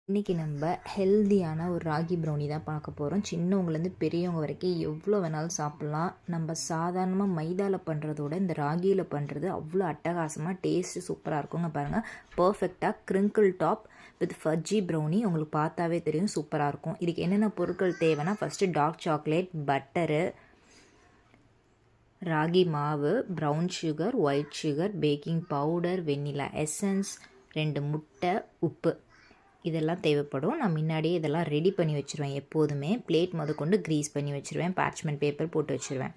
இன்றைக்கி நம்ம ஹெல்தியான ஒரு ராகி ப்ரௌனி தான் பார்க்க போகிறோம். சின்னவங்கலேருந்து பெரியவங்க வரைக்கும் எவ்வளோ வேணாலும் சாப்பிட்லாம். நம்ம சாதாரணமாக மைதாவில் பண்ணுறதோட இந்த ராகியில் பண்ணுறது அவ்வளோ அட்டகாசமாக டேஸ்ட்டு சூப்பராக இருக்குங்க. பாருங்கள், பர்ஃபெக்டாக crinkle top with fudgy brownie உங்களுக்கு பார்த்தாவே தெரியும், சூப்பராக இருக்கும். இதுக்கு என்னென்ன பொருட்கள் தேவைன்னா, ஃபஸ்ட்டு டார்க் சாக்லேட், பட்டரு, ராகி மாவு, brown sugar, white sugar, baking powder, vanilla essence, 2 முட்டை, உப்பு, இதெல்லாம் தேவைப்படும். நான் முன்னாடியே இதெல்லாம் ரெடி பண்ணி வச்சுருவேன். எப்போதுமே பிளேட் கொண்டு க்ரீஸ் பண்ணி வச்சுருவேன். பார்ச்மெண்ட் பேப்பர் போட்டு வச்சுருவேன்.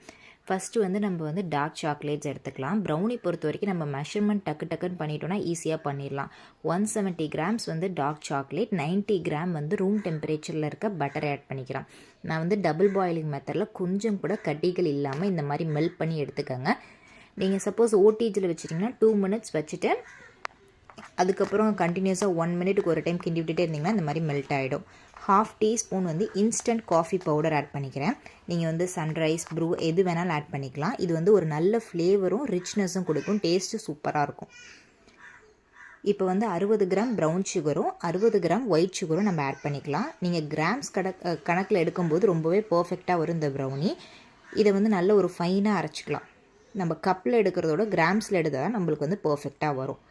ஃபஸ்ட்டு நம்ம டார்க் சாக்லேட்ஸ் எடுத்துக்கலாம். ப்ரௌனி பொறுத்த வரைக்கும் நம்ம மெஷர்மெண்ட் டக்குன்னு பண்ணிட்டோன்னா ஈஸியாக பண்ணிடலாம். 170 grams dark chocolate, 90 gram room டெம்பரேச்சரில் இருக்க பட்டரை ஆட் பண்ணிக்கிறேன். நான் டபுள் பாயிலிங் மெத்தடில் கொஞ்சம் கூட கட்டிகள் இல்லாமல் இந்த மாதிரி மெல்ட் பண்ணி எடுத்துக்கோங்க. நீங்கள் சப்போஸ் ஓடிஜியில் வச்சுட்டிங்கன்னா 2 மினிட்ஸ் வச்சுட்டு அதுக்கப்புறம் கண்டினியூஸாக 1 மினிட்டுக்கு ஒரு டைம் கிண்டி விட்டுட்டே இருந்திங்கன்னா இந்த மாதிரி மெல்ட் ஆகிடும். 1/2 teaspoon instant coffee powder add பண்ணிக்கிறேன். நீங்கள் சன்ரைஸ், ப்ரூ எது வேணாலும் ஆட் பண்ணிக்கலாம். இது ஒரு நல்ல ஃப்ளேவரும் ரிச்னஸும் கொடுக்கும். டேஸ்ட்டு சூப்பராக இருக்கும். இப்போ 60 கிராம் ப்ரௌன் சுகரும் 60 கிராம் ஒயிட் சுகரும் நம்ம ஆட் பண்ணிக்கலாம். நீங்கள் கிராம்ஸ் கணக்கில் எடுக்கும்போது ரொம்பவே பர்ஃபெக்டாக வரும் இந்த ப்ரௌனி. இதை நல்ல ஒரு ஃபைனாக அரைச்சிக்கலாம். நம்ம கப்பில் எடுக்கிறதோட கிராம்ஸில் எடுத்தால் நம்மளுக்கு பர்ஃபெக்டாக வரும்.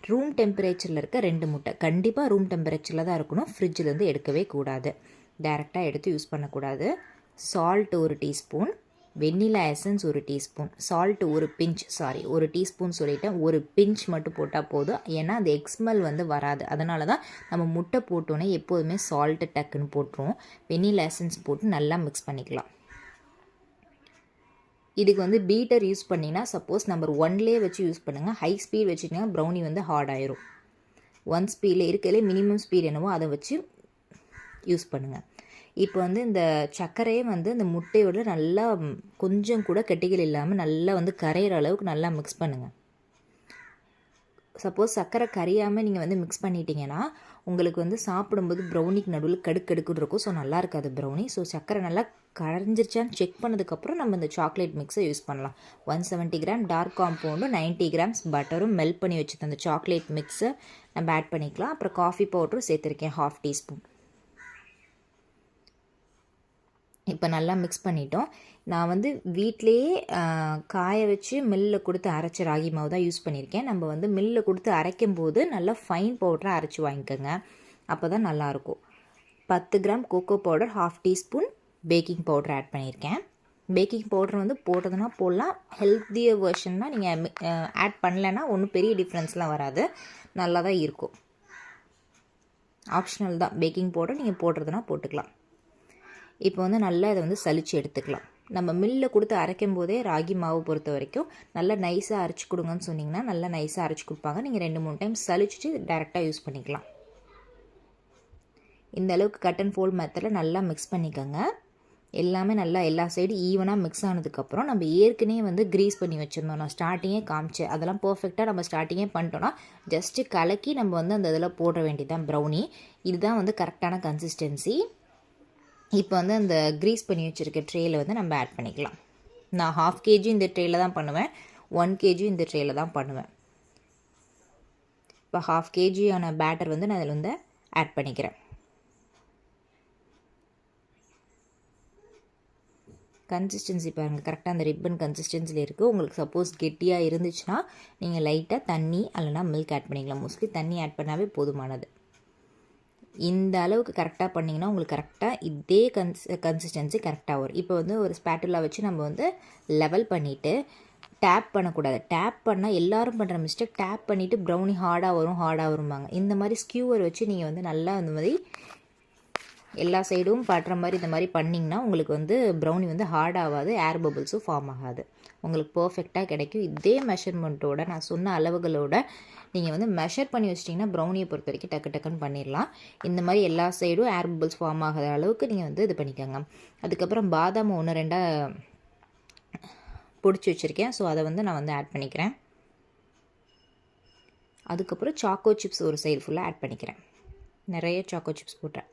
ரூம் டெம்பரேச்சரில் இருக்க 2 முட்டை, கண்டிப்பாக ரூம் டெம்பரேச்சரில் தான் இருக்கணும். ஃப்ரிட்ஜிலேருந்து எடுக்கவே கூடாது, டைரெக்டாக எடுத்து யூஸ் பண்ணக்கூடாது. Salt 1 teaspoon, vanilla essence 1 teaspoon, salt ஒரு டீஸ்பூன் சொல்லிவிட்டேன், 1 பிஞ்ச் மட்டும் போட்டால் போதும். ஏன்னா அந்த எக்ஸ்மெல் வராது. அதனால தான் நம்ம முட்டை போட்டோன்னே எப்போதுமே சால்ட்டு டக்குன்னு போட்டுருவோம். வெண்ணிலா எசன்ஸ் போட்டு நல்லா மிக்ஸ் பண்ணிக்கலாம். இதுக்கு பீட்டர் யூஸ் பண்ணிங்கன்னா சப்போஸ் நம்பர் 1லேயே வச்சு யூஸ் பண்ணுங்கள். ஹை ஸ்பீட் வச்சுட்டிங்கன்னா ப்ரௌனி ஹார்ட் ஆயிரும். 1 ஸ்பீடில் இருக்கலே மினிமம் ஸ்பீட் என்னவோ அதை வச்சு யூஸ் பண்ணுங்கள். இப்போ இந்த சர்க்கரையே இந்த முட்டையோட நல்லா கொஞ்சம் கூட கட்டிகள் இல்லாமல் நல்லா கரையிற அளவுக்கு நல்லா மிக்ஸ் பண்ணுங்கள். சப்போஸ் சர்க்கரை கரையாமல் நீங்கள் மிக்ஸ் பண்ணிட்டீங்கன்னா உங்களுக்கு சாப்பிடும்போது ப்ரௌனிக்கு நடுவில் கடுக்குன்னு இருக்கும். ஸோ நல்லா இருக்காது ப்ரௌனி. ஸோ சர்க்கரை நல்லா கரைஞ்சிருச்சான்னு செக் பண்ணதுக்கப்புறம் நம்ம இந்த சாக்லேட் மிக்ஸை யூஸ் பண்ணலாம். 170 கிராம் டார்க் காம்பவுண்டும் 90 கிராம்ஸ் பட்டரும் மெல்ட் பண்ணி வச்சுருந்த அந்த சாக்லேட் மிக்ஸை நம்ம ஆட் பண்ணிக்கலாம். அப்புறம் காஃபி பவுடரும் சேர்த்துருக்கேன் 1/2 டீஸ்பூன். இப்போ நல்லா மிக்ஸ் பண்ணிட்டோம். நான் வீட்டிலையே காய வச்சு மில்லில் கொடுத்து அரைச்ச ராகி மாவு தான் யூஸ் பண்ணியிருக்கேன். நம்ம மில்லில் கொடுத்து அரைக்கும் போது நல்லா ஃபைன் பவுடராக அரைச்சி வாங்கிக்கோங்க. அப்போ தான் நல்லாயிருக்கும். 10 gram cocoa powder, 1/2 teaspoon baking powder add பண்ணியிருக்கேன். பேக்கிங் பவுடர் போட்டதுன்னா போடலாம். ஹெல்த்தியர் வெர்ஷன்னா நீங்கள் ஆட் பண்ணலைன்னா ஒன்றும் பெரிய டிஃப்ரென்ஸ்லாம் வராது, நல்லா தான் இருக்கும். ஆப்ஷனல் தான் பேக்கிங் பவுடர், நீங்கள் போடுறதுனா போட்டுக்கலாம். இப்போ நல்லா இதை சலிச்சு எடுத்துக்கலாம். நம்ம மில்லில் கொடுத்து அரைக்கும் போதே ராகி மாவு பொறுத்த வரைக்கும் நல்லா நைஸாக அரைச்சி கொடுங்கன்னு சொன்னிங்கன்னா நல்லா நைஸாக அரைச்சி கொடுப்பாங்க. நீங்கள் 2-3 டைம் சலிச்சுட்டு டைரெக்டாக யூஸ் பண்ணிக்கலாம். இந்த அளவுக்கு கட் அண்ட் ஃபோல்ட் மெத்தடில் நல்லா மிக்ஸ் பண்ணிக்கோங்க. எல்லாமே நல்லா எல்லா சைடும் ஈவனாக மிக்ஸ் ஆனதுக்கப்புறம் நம்ம ஏற்கனவே க்ரீஸ் பண்ணி வச்சுருந்தோம். நான் ஸ்டார்டிங்கே காமிச்சேன். அதெல்லாம் பர்ஃபெக்டாக நம்ம ஸ்டார்டிங்கே பண்ணிட்டோன்னா ஜஸ்ட்டு கலக்கி நம்ம அந்த இதில் போட வேண்டியதான் ப்ரௌனி. இதுதான் கரெக்டான கன்சிஸ்டன்சி. இப்போ அந்த க்ரீஸ் பண்ணி வச்சுருக்க ட்ரேயில் நம்ம ஆட் பண்ணிக்கலாம். நான் 1/2 kg இந்த ட்ரேயில் தான் பண்ணுவேன், 1 kg இந்த ட்ரேயில் தான் பண்ணுவேன். இப்போ 1/2 kg பேட்டர் நான் அதில் ஆட் பண்ணிக்கிறேன். கன்சிஸ்டன்சி பாருங்கள், கரெக்டாக அந்த ரிப்பன் கன்சிஸ்டன்சியில் இருக்குது. உங்களுக்கு சப்போஸ் கெட்டியாக இருந்துச்சுன்னா நீங்கள் லைட்டாக தண்ணி அல்லனா மில்க் ஆட் பண்ணிக்கலாம். மோஸ்ட்லி தண்ணி ஆட் பண்ணாவே போதுமானது. இந்த அளவுக்கு கரெக்டாக பண்ணிங்கன்னா உங்களுக்கு கரெக்டாக இதே கன்சிஸ்டன்சி கரெக்டாக வரும். இப்போ ஒரு ஸ்பேட்டுலா வச்சு நம்ம லெவல் பண்ணிவிட்டு டேப் பண்ணக்கூடாது. டேப் பண்ணால் எல்லோரும் பண்ணுற மிஸ்டேக், டேப் பண்ணிவிட்டு ப்ரௌனி ஹார்டாக வரும்பாங்க. இந்த மாதிரி ஸ்கியூவர் வச்சு நீங்கள் நல்லா இந்த மாதிரி எல்லா சைடும் படுற மாதிரி இந்த மாதிரி பண்ணிங்கன்னா உங்களுக்கு ப்ரௌனி ஹார்ட் ஆகாது, ஏர் பபிள்ஸும் ஃபார்ம் ஆகாது. உங்களுக்கு பர்ஃபெக்டாக கிடைக்கும். இதே மெஷர்மெண்ட்டோட நான் சொன்ன அளவுகளோட நீங்கள் மெஷர் பண்ணி வச்சிட்டிங்கன்னா ப்ரௌனியை பொறுத்த வரைக்கும் டக்குன்னு பண்ணிடலாம். இந்த மாதிரி எல்லா சைடும் ஏர் பபிள்ஸ் ஃபார்ம் ஆகாத அளவுக்கு நீங்கள் இது பண்ணிக்கோங்க. அதுக்கப்புறம் பாதாம் 1-2 பொடிச்சு வச்சுருக்கேன். ஸோ அதை நான் ஆட் பண்ணிக்கிறேன். அதுக்கப்புறம் சாக்கோ சிப்ஸ் ஒரு சைடு ஃபுல்லாக ஆட் பண்ணிக்கிறேன். நிறைய சாக்கோ சிப்ஸ் போட்டேன்.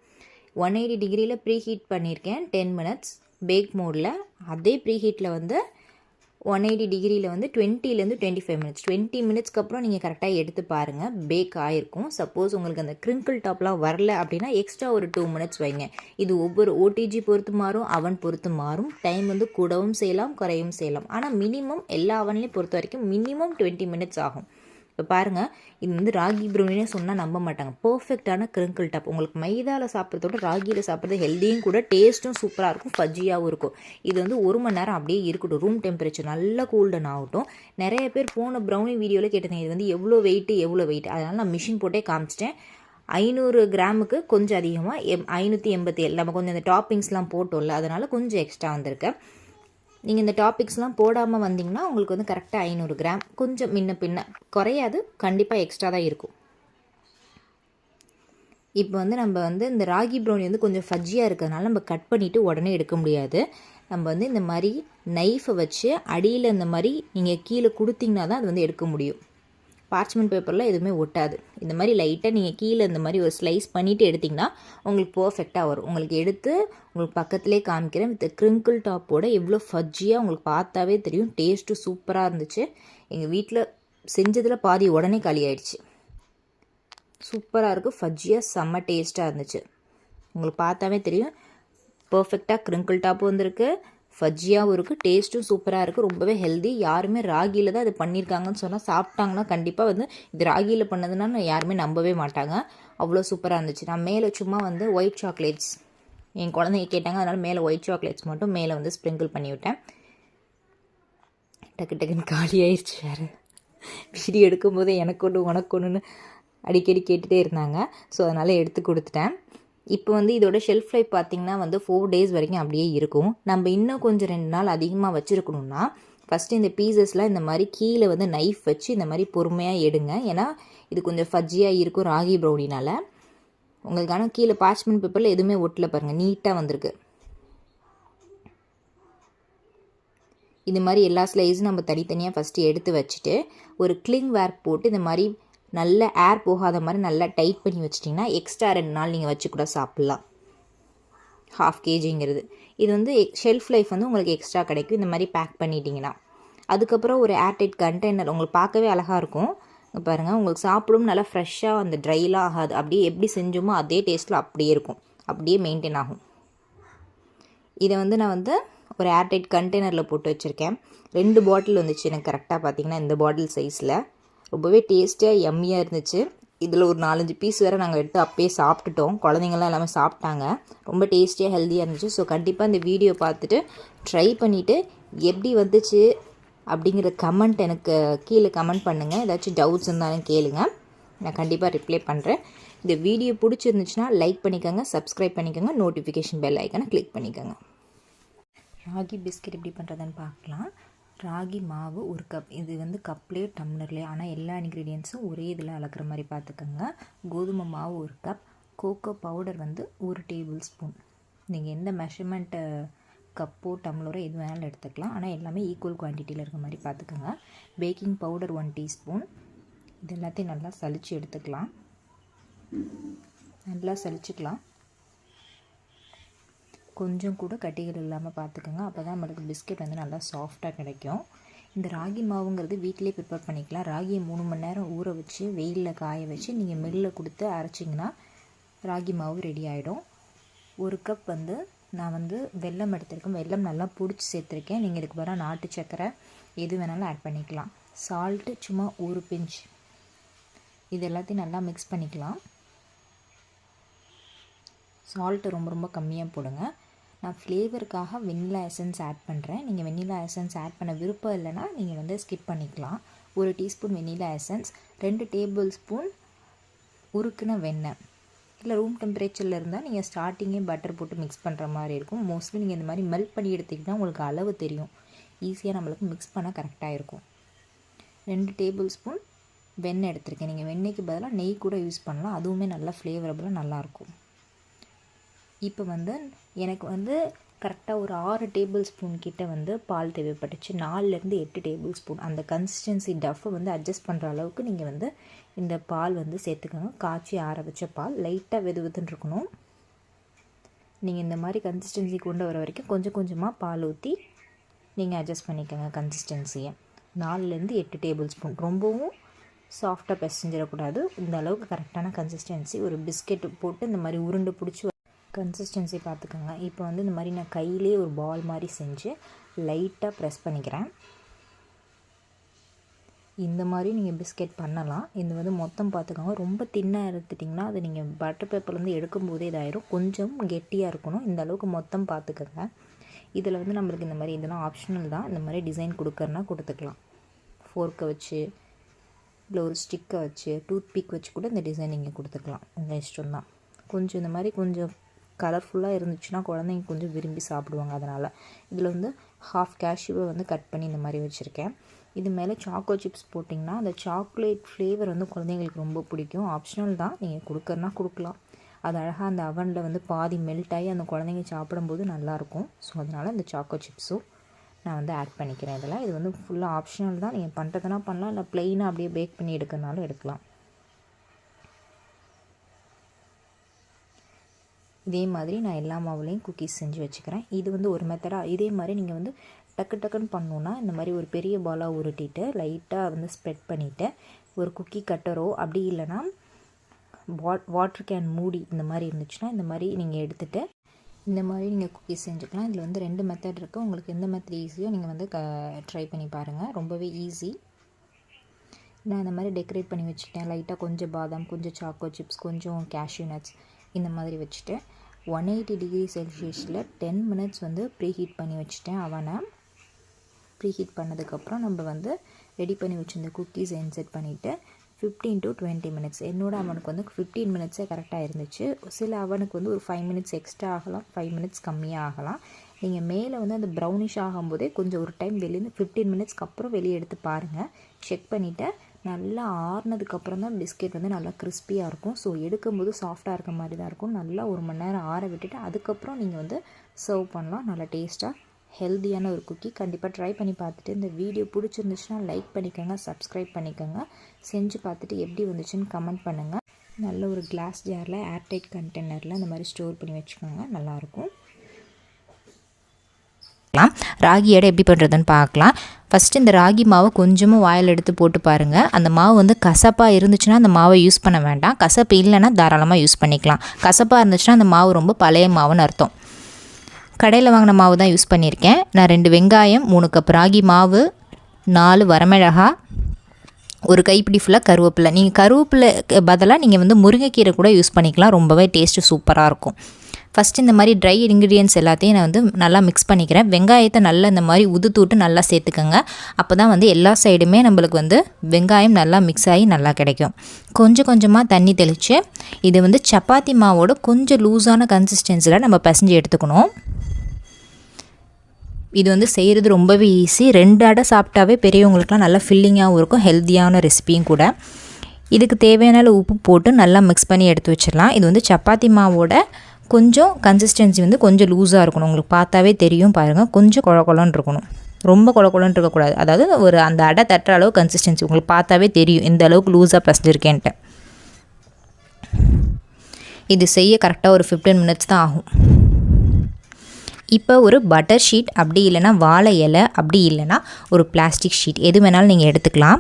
180 டிகிரியில் ப்ரீ ஹீட் பண்ணியிருக்கேன் 10 மினிட்ஸ் பேக் மோடில். அதே ப்ரீ ஹீட்டில் 180 டிகிரியில் வந்து 20லேருந்து 25 மினிட்ஸ் 20 மினிட்ஸ்க்கு அப்புறம் நீங்கள் கரெக்டாக எடுத்து பாருங்கள், பேக் ஆகிருக்கும். சப்போஸ் உங்களுக்கு அந்த கிரிங்கிள் டாப்லாம் வரல அப்படின்னா எக்ஸ்ட்ரா ஒரு 2 மினிட்ஸ் வைங்க. இது ஒவ்வொரு ஓடிஜி பொறுத்து மாறும், அவன் பொறுத்து மாறும். டைம் வந்து கூடவும் செய்யலாம், குறையும் செய்யலாம். ஆனால் மினிமம் எல்லா அவன்லையும் பொறுத்த வரைக்கும் மினிமம் 20 மினிட்ஸ் ஆகும். இப்போ பாருங்கள், இது வந்து ராகி ப்ரௌனினே சொன்னால் நம்ப மாட்டாங்க. பர்ஃபெக்டான கிரிங்கிள் டாப். உங்களுக்கு மைதாவில் சாப்பிட்றதோட ராகியில் சாப்பிட்றது ஹெல்த்தியும் கூட, டேஸ்ட்டும் சூப்பராக இருக்கும், ஃபஜ்ஜியாகவும் இருக்கும். இது வந்து 1 மணி நேரம் அப்படியே இருக்கட்டும், ரூம் டெம்பரேச்சர் நல்லா கூல்டன் ஆகட்டும். நிறைய பேர் போன ப்ரௌனி வீடியோவில் கேட்டிருந்தேன், இது வந்து எவ்வளோ வெயிட். அதனால் நான் மிஷின் போட்டே காமிச்சிட்டேன். 500 கிராமுக்கு கொஞ்சம் அதிகமாக 587. நம்ம கொஞ்சம் இந்த டாப்பிங்ஸ்லாம் போட்டோம்ல, அதனால் கொஞ்சம் எக்ஸ்ட்ரா வந்திருக்கு. நீங்கள் இந்த டாபிக்ஸ்லாம் போடாமல் வந்தீங்கன்னா உங்களுக்கு வந்து கரெக்டாக 500 கிராம், கொஞ்சம் முன்ன பின்ன குறையாது, கண்டிப்பாக எக்ஸ்ட்ரா தான் இருக்கும். இப்போ வந்து நம்ம வந்து இந்த ராகி ப்ரௌனி வந்து கொஞ்சம் ஃபஜ்ஜியாக இருக்கிறதுனால நம்ம கட் பண்ணிவிட்டு உடனே எடுக்க முடியாது. நம்ம வந்து இந்த மாதிரி நைஃபை வச்சு அடியில் இந்த மாதிரி நீங்கள் கீழே கொடுத்தீங்கன்னா தான் அது வந்து எடுக்க முடியும். பார்ச்மெண்ட் பேப்பரில் எதுவுமே ஒட்டாது. இந்த மாதிரி லைட்டாக நீங்கள் கீழே இந்த மாதிரி ஒரு ஸ்லைஸ் பண்ணிவிட்டு எடுத்திங்கன்னா உங்களுக்கு பர்ஃபெக்டாக வரும். உங்களுக்கு எடுத்து உங்களுக்கு பக்கத்துலேயே காமிக்கிறேன். வித் கிரிங்கிள் டாப்போட எவ்வளோ ஃபஜ்ஜியாக உங்களுக்கு பார்த்தாவே தெரியும். டேஸ்ட்டு சூப்பராக இருந்துச்சு. எங்கள் வீட்டில் செஞ்சதில் பாதி உடனே காலி ஆயிடுச்சு. சூப்பராக இருக்குது, ஃபஜ்ஜியாக செம்ம டேஸ்ட்டாக இருந்துச்சு. உங்களுக்கு பார்த்தாவே தெரியும் பர்ஃபெக்டாக கிரிங்கிள் டாப்பும் வந்திருக்கு, ஃபஜ்ஜியாகவும் இருக்குது, டேஸ்ட்டும் சூப்பராக இருக்குது, ரொம்பவே ஹெல்தி. யாருமே ராகியில் தான் இது பண்ணியிருக்காங்கன்னு சொன்னால் சாப்பிட்டாங்கன்னா கண்டிப்பாக வந்து இது ராகியில் பண்ணதுன்னா யாருமே நம்பவே மாட்டாங்க. அவ்வளோ சூப்பராக இருந்துச்சு. நான் மேலே சும்மா வந்து ஒயிட் சாக்லேட்ஸ் என் குழந்தைங்க கேட்டாங்க, அதனால் மேலே ஒயிட் சாக்லேட்ஸ் மட்டும் மேலே வந்து ஸ்ப்ரிங்கிள் பண்ணிவிட்டேன். டக்குன்னு காலி ஆயிடுச்சு. வேறு வீடியோ எடுக்கும்போது எனக்கு ஒன்று உனக்கு ஒன்றுன்னு அடிக்கடி கேட்டுகிட்டே இருந்தாங்க. ஸோ அதனால் எடுத்து கொடுத்துட்டேன். இப்போ வந்து இதோட ஷெல்ஃப் லைஃப் பார்த்திங்கன்னா வந்து 4 டேஸ் வரைக்கும் அப்படியே இருக்கும். நம்ம இன்னும் கொஞ்சம் 2 நாள் அதிகமாக வச்சுருக்கணும்னா ஃபஸ்ட்டு இந்த பீசஸ்லாம் இந்த மாதிரி கீழே வந்து நைஃப் வச்சு இந்த மாதிரி பொறுமையாக எடுங்க. ஏன்னா இது கொஞ்சம் ஃபஜ்ஜியாக இருக்கும் ராகி ப்ரௌனினால். உங்களுக்கான கீழே பார்ச்மெண்ட் பேப்பரில் எதுவுமே ஒட்டல பாருங்கள், நீட்டாக வந்திருக்கு. இது மாதிரி எல்லா ஸ்லைஸும் நம்ம தனித்தனியாக ஃபஸ்ட்டு எடுத்து வச்சுட்டு ஒரு கிளிங் வேர் போட்டு இந்த மாதிரி நல்ல ஏர் போகாத மாதிரி நல்லா டைட் பண்ணி வச்சிட்டிங்கன்னா எக்ஸ்ட்ரா 2 நாள் நீங்கள் வச்சு கூட சாப்பிட்லாம். 1/2 kgங்கிறது இது வந்து ஷெல்ஃப் லைஃப் வந்து உங்களுக்கு எக்ஸ்ட்ரா கிடைக்கும் இந்த மாதிரி பேக் பண்ணிட்டீங்கன்னா. அதுக்கப்புறம் ஒரு ஏர்டைட் கண்டெய்னர் உங்களுக்கு பார்க்கவே அழகாக இருக்கும். பாருங்கள், உங்களுக்கு சாப்பிடும் நல்லா ஃப்ரெஷ்ஷாக அந்த ட்ரைலாம் ஆகாது. அப்படியே எப்படி செஞ்சோமோ அதே டேஸ்ட்டில் அப்படியே இருக்கும், அப்படியே மெயின்டைன் ஆகும். இதை வந்து நான் வந்து ஒரு ஏர்டைட் கண்டெய்னரில் போட்டு வச்சுருக்கேன். 2 பாட்டில் வந்துச்சு எனக்கு கரெக்டாக பார்த்தீங்கன்னா இந்த பாட்டில் சைஸில். ரொம்பவே டேஸ்ட்டாக யம்மியாக இருந்துச்சு. இதில் ஒரு 4-5 பீஸ் வேறு நாங்கள் எடுத்து அப்பயே சாப்பிட்டுட்டோம். குழந்தைங்கள்லாம் எல்லாமே சாப்பிட்டாங்க. ரொம்ப டேஸ்டியாக ஹெல்த்தியாக இருந்துச்சு. ஸோ கண்டிப்பாக இந்த வீடியோ பார்த்துட்டு ட்ரை பண்ணிவிட்டு எப்படி வந்துச்சு அப்படிங்கிற கமெண்ட் எனக்கு கீழே கமெண்ட் பண்ணுங்கள். ஏதாச்சும் டவுட்ஸ் இருந்தாலும் கேளுங்க, நான் கண்டிப்பாக ரிப்ளை பண்ணுறேன். இந்த வீடியோ பிடிச்சிருந்துச்சுன்னா லைக் பண்ணிக்கோங்க, சப்ஸ்கிரைப் பண்ணிக்கோங்க, நோட்டிஃபிகேஷன் பெல் ஐக்கானை கிளிக் பண்ணிக்கோங்க. ராகி பிஸ்கெட் எப்படி பண்ணுறதுன்னு பார்க்கலாம். ராகி மாவு 1 கப், இது வந்து கப்லேயே டம்ளர்லேயே, ஆனால் எல்லா இன்க்ரீடியன்ஸும் ஒரே இதில் அளக்குற மாதிரி பார்த்துக்கோங்க. கோதுமை மாவு 1 கப், கோகோ பவுடர் வந்து 1 டேபிள் ஸ்பூன். நீங்கள் எந்த மெஷர்மெண்ட்டு கப்போ டம்ளரோ எது வேணாலும் எடுத்துக்கலாம், ஆனால் எல்லாமே ஈக்குவல் குவான்டிட்டியில் இருக்க மாதிரி பார்த்துக்கோங்க. Baking powder 1 teaspoon. இது எல்லாத்தையும் நல்லா சலிச்சு எடுத்துக்கலாம். நல்லா சலிச்சுக்கலாம். கொஞ்சம் கூட கட்டிகள் இல்லாமல் பார்த்துக்கோங்க, அப்போ தான் நம்மளுக்கு பிஸ்கெட் வந்து நல்லா சாஃப்டாக கிடைக்கும். இந்த ராகி மாவுங்கிறது வீட்டிலே ப்ரிப்பேர் பண்ணிக்கலாம். ராகியை 3 மணி நேரம் ஊற வச்சு வெயிலில் காய வச்சு நீங்கள் மில்லில் கொடுத்து அரைச்சிங்கன்னா ராகி மாவு ரெடி ஆகிடும். 1 கப் வந்து நான் வந்து வெல்லம் எடுத்திருக்கேன். வெல்லம் நல்லா பிடிச்சி சேர்த்துருக்கேன். நீங்கள் இதுக்கு பதிலாக நாட்டு சக்கரை எது வேணாலும் ஆட் பண்ணிக்கலாம். சால்ட்டு சும்மா 1 பிஞ்ச். இது எல்லாத்தையும் நல்லா மிக்ஸ் பண்ணிக்கலாம். சால்ட்டு ரொம்ப கம்மியாக போடுங்க. நான் ஃப்ளேவருக்காக வெண்ணிலா எசன்ஸ் ஆட் பண்ணுறேன். நீங்கள் வெண்ணிலா எசன்ஸ் ஆட் பண்ண விருப்பம் இல்லைன்னா நீங்கள் வந்து ஸ்கிப் பண்ணிக்கலாம். 1 teaspoon vanilla essence, 2 tablespoon உருக்குன வெண்ணெய். இல்லை ரூம் டெம்பரேச்சரில் இருந்தால் நீங்கள் ஸ்டார்டிங்கே பட்டர் போட்டு மிக்ஸ் பண்ணுற மாதிரி இருக்கும். மோஸ்ட்லி நீங்கள் இந்த மாதிரி மெல்ட் பண்ணி எடுத்திங்கன்னா உங்களுக்கு அளவு தெரியும், ஈஸியாக நம்மளுக்கு மிக்ஸ் பண்ண கரெக்டாக இருக்கும். 2 டேபிள் ஸ்பூன் வெண்ணெய் எடுத்திருக்கேன். நீங்கள் வெண்ணெய்க்கு பதிலாக நெய் கூட யூஸ் பண்ணலாம், அதுவுமே நல்லா ஃப்ளேவரபுளாக நல்லாயிருக்கும். இப்போ வந்து எனக்கு வந்து கரெக்டாக ஒரு 6 டேபிள் ஸ்பூன் கிட்ட வந்து பால் தேவைப்பட்டுச்சு. 4லேருந்து 8 டேபிள் ஸ்பூன். அந்த கன்சிஸ்டன்சி டஃப்பை வந்து அட்ஜஸ்ட் பண்ணுற அளவுக்கு நீங்கள் வந்து இந்த பால் வந்து சேர்த்துக்கோங்க. காய்ச்சி ஆற வச்ச பால், லைட்டாக வெதுன்னு இருக்கணும். நீங்கள் இந்த மாதிரி கன்சிஸ்டன்சி கொண்டு வர வரைக்கும் கொஞ்சம் கொஞ்சமாக பால் ஊற்றி நீங்கள் அட்ஜஸ்ட் பண்ணிக்கோங்க கன்சிஸ்டன்சியை. 4லேருந்து 8 டேபிள் ஸ்பூன். ரொம்பவும் சாஃப்டாக பிசைஞ்சிடக்கூடாது. இந்த அளவுக்கு கரெக்டான கன்சிஸ்டன்சி. ஒரு பிஸ்கெட்டு போட்டு இந்த மாதிரி உருண்டை பிடிச்சி கன்சிஸ்டன்சி பார்த்துக்கோங்க. இப்போ வந்து இந்த மாதிரி நான் கையிலே ஒரு பால் மாதிரி செஞ்சு லைட்டாக ப்ரெஸ் பண்ணிக்கிறேன். இந்த மாதிரி நீங்கள் பிஸ்கெட் பண்ணலாம். இது வந்து மொத்தம் பார்த்துக்கோங்க. ரொம்ப தின்னாக எடுத்துட்டிங்கன்னா அது நீங்கள் பட்டர் பேப்பர்லேருந்து எடுக்கும்போதே இதாயிரும். கொஞ்சம் கெட்டியாக இருக்கணும். இந்த அளவுக்கு மொத்தம் பார்த்துக்கோங்க. இதில் வந்து நம்மளுக்கு இந்த மாதிரி இதெல்லாம் ஆப்ஷனல் தான். இந்த மாதிரி டிசைன் கொடுக்கறனா கொடுத்துக்கலாம். ஃபோர்க்கை வச்சு இல்லை ஒரு ஸ்டிக்கை வச்சு டூத் பிக் வச்சு கூட இந்த டிசைன் நீங்கள் கொடுத்துக்கலாம். உங்கள் இஷ்டம் தான். கொஞ்சம் இந்த மாதிரி கொஞ்சம் கலர்ஃபுல்லாக இருந்துச்சுன்னா குழந்தைங்க கொஞ்சம் விரும்பி சாப்பிடுவாங்க. அதனால் இதில் வந்து ஹாஃப் கேஷ்யூவை வந்து கட் பண்ணி இந்த மாதிரி வச்சுருக்கேன். இது மேலே சாக்கோ சிப்ஸ் போட்டிங்கன்னா அந்த சாக்லேட் ஃப்ளேவர் வந்து குழந்தைங்களுக்கு ரொம்ப பிடிக்கும். ஆப்ஷனல் தான். நீங்கள் கொடுக்கறனா கொடுக்கலாம். அது அழகாக அந்த அவனில் வந்து பாதி மெல்ட் ஆகி அந்த குழந்தைங்க சாப்பிடும்போது நல்லாயிருக்கும். ஸோ அதனால் இந்த சாக்கோ சிப்ஸும் நான் வந்து ஆட் பண்ணிக்கிறேன் இதில். இது வந்து ஃபுல்லாக ஆப்ஷனல் தான். நீங்கள் பண்ணுறதுனா பண்ணலாம், இல்லை ப்ளெயினாக அப்படியே பேக் பண்ணி எடுக்கிறனாலும் எடுக்கலாம். இதே மாதிரி நான் எல்லா மாவுலேயும் குக்கீஸ் செஞ்சு வச்சுக்கிறேன். இது வந்து ஒரு மெத்தடாக. இதே மாதிரி நீங்கள் வந்து டக்கு டக்குன்னு பண்ணணுன்னா இந்த மாதிரி ஒரு பெரிய பாலாக உருட்டிட்டு லைட்டாக வந்து ஸ்ப்ரெட் பண்ணிவிட்டு ஒரு குக்கி கட்டரோ அப்படி இல்லைன்னா வாட்டர் கேன் மூடி இந்த மாதிரி இருந்துச்சுன்னா இந்த மாதிரி நீங்கள் எடுத்துகிட்டு இந்த மாதிரி நீங்கள் குக்கீஸ் செஞ்சுக்கலாம். இதில் வந்து 2 மெத்தட் இருக்குது. உங்களுக்கு எந்த மெத்தட் ஈஸியோ நீங்கள் வந்து ட்ரை பண்ணி பாருங்கள். ரொம்பவே ஈஸி. நான் இந்த மாதிரி டெக்கரேட் பண்ணி வச்சுக்கிட்டேன். லைட்டாக கொஞ்சம் பாதாம், கொஞ்சம் சாக்கோ சிப்ஸ், கொஞ்சம் கேஷ்யூ நட்ஸ் இந்த மாதிரி வச்சுட்டு 180 டிகிரி செல்சியஸில் 10 மினிட்ஸ் வந்து ப்ரீஹீட் பண்ணி வச்சுட்டேன். அவனை ப்ரீஹீட் பண்ணதுக்கப்புறம் நம்ம வந்து ரெடி பண்ணி வச்சுருந்த குக்கீஸை இன்செர்ட் பண்ணிவிட்டு 15 to 20 மினிட்ஸ். என்னோட அவனுக்கு வந்து 15 மினிட்ஸே கரெக்டாக இருந்துச்சு. சில அவனுக்கு வந்து ஒரு 5 மினிட்ஸ் எக்ஸ்ட்ரா ஆகலாம், 5 மினிட்ஸ் கம்மியாக ஆகலாம். நீங்கள் மேலே வந்து அந்த ப்ரௌனிஷ் ஆகும்போதே கொஞ்சம் ஒரு டைம் வெளியே 15 மினிட்ஸ்க்கு அப்புறம் வெளியே எடுத்து பாருங்கள். செக் பண்ணிவிட்டு நல்லா ஆறுனதுக்கப்புறம் தான் பிஸ்கெட் வந்து நல்லா கிறிஸ்பியாக இருக்கும். ஸோ எடுக்கும்போது சாஃப்டாக இருக்க மாதிரி தான் இருக்கும். நல்லா 1 மணி நேரம் ஆற விட்டுட்டு அதுக்கப்புறம் நீங்கள் வந்து சர்வ் பண்ணலாம். நல்லா டேஸ்ட்டாக ஹெல்த்தியான ஒரு குக்கி. கண்டிப்பாக ட்ரை பண்ணி பார்த்துட்டு இந்த வீடியோ பிடிச்சிருந்துச்சுன்னா லைக் பண்ணிக்கோங்க, சப்ஸ்கிரைப் பண்ணிக்கோங்க. செஞ்சு பார்த்துட்டு எப்படி வந்துச்சுன்னு கமெண்ட் பண்ணுங்கள். நல்ல ஒரு கிளாஸ் ஜாரில் ஏர்டைட் கண்டெய்னரில் இந்த மாதிரி ஸ்டோர் பண்ணி வச்சுக்கோங்க. நல்லாயிருக்கும். ராகி எடை எப்படி பண்ணுறதுன்னு பார்க்கலாம். ஃபஸ்ட்டு இந்த ராகி மாவை கொஞ்சமாக வாயில் எடுத்து போட்டு பாருங்கள். அந்த மாவு வந்து கசப்பாக இருந்துச்சுன்னா அந்த மாவை யூஸ் பண்ண வேண்டாம். கசப்பு இல்லைன்னா தாராளமாக யூஸ் பண்ணிக்கலாம். கசப்பாக இருந்துச்சுன்னா அந்த மாவு ரொம்ப பழைய மாவுன்னு அர்த்தம். கடையில் வாங்கின மாவு தான் யூஸ் பண்ணியிருக்கேன். நான் 2 வெங்காயம், 3 கப் ராகி மாவு, 4 வரமிளகா, ஒரு கைப்பிடி ஃபுல்லாக கருவேப்பிலை. நீங்கள் கருவேப்பிலை பதிலாக நீங்கள் வந்து முருங்கைக்கீரை கூட யூஸ் பண்ணிக்கலாம். ரொம்பவே டேஸ்ட்டு சூப்பராக இருக்கும். ஃபஸ்ட்டு இந்த மாதிரி ட்ரை இன்க்ரீடியன்ட்ஸ் எல்லாத்தையும் நான் வந்து நல்லா மிக்ஸ் பண்ணிக்கிறேன். வெங்காயத்தை நல்லா இந்த மாதிரி உதுத்தூட்டு நல்லா சேர்த்துக்கோங்க. அப்போ தான் வந்து எல்லா சைடுமே நம்மளுக்கு வந்து வெங்காயம் நல்லா மிக்ஸ் ஆகி நல்லா கிடைக்கும். கொஞ்சம் கொஞ்சமாக தண்ணி தெளித்து இது வந்து சப்பாத்தி மாவோட கொஞ்சம் லூஸான கன்சிஸ்டன்சியில் நம்ம பிசைஞ்சு எடுத்துக்கணும். இது வந்து செய்கிறது ரொம்பவே ஈஸி. 2 அடை சாப்பிட்டாவே பெரியவங்களுக்குலாம் நல்லா ஃபில்லிங்காகவும் இருக்கும். ஹெல்த்தியான ரெசிபியும் கூட. இதுக்கு தேவையான உப்பு போட்டு நல்லா மிக்ஸ் பண்ணி எடுத்து வச்சிடலாம். இது வந்து சப்பாத்தி மாவோட கொஞ்சம் கன்சிஸ்டன்சி வந்து கொஞ்சம் லூஸாக இருக்கணும். உங்களுக்கு பார்த்தாவே தெரியும் பாருங்கள். கொஞ்சம் குழக்குழன்னு இருக்கணும். ரொம்ப குழக்குழன்னு இருக்கக்கூடாது. அதாவது ஒரு அந்த அடை தட்டுற அளவு கன்சிஸ்டன்சி உங்களுக்கு பார்த்தாவே தெரியும் எந்த அளவுக்கு லூஸாக பிசைஞ்சிருக்கேன்ட்டு. இது செய்ய கரெக்டாக ஒரு 15 மினிட்ஸ் தான் ஆகும். இப்போ ஒரு பட்டர் ஷீட் அப்படி இல்லைனா வாழை இலை அப்படி இல்லைனா ஒரு பிளாஸ்டிக் ஷீட் எது வேணாலும் நீங்கள் எடுத்துக்கலாம்.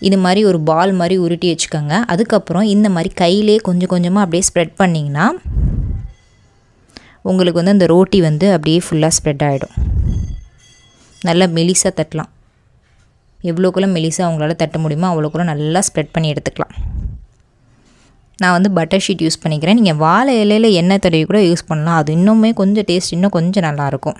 இது மாதிரி ஒரு பால் மாதிரி உருட்டி வச்சுக்கோங்க. அதுக்கப்புறம் இந்த மாதிரி கையிலே கொஞ்சம் கொஞ்சமாக அப்படியே ஸ்ப்ரெட் பண்ணிங்கன்னா உங்களுக்கு வந்து அந்த ரோட்டி வந்து அப்படியே ஃபுல்லாக ஸ்ப்ரெட் ஆகிடும். நல்லா மெலிசாக தட்டலாம். எவ்வளோக்குள்ள மெலிசாக அவங்களால தட்ட முடியுமோ அவ்வளோக்குள்ள நல்லா ஸ்ப்ரெட் பண்ணி எடுத்துக்கலாம். நான் வந்து பட்டர் ஷீட் யூஸ் பண்ணிக்கிறேன். நீங்கள் வாழை இலையில் எண்ணெய் தடவி கூட யூஸ் பண்ணலாம். அது இன்னுமே கொஞ்சம் டேஸ்ட் இன்னும் கொஞ்சம் நல்லாயிருக்கும்.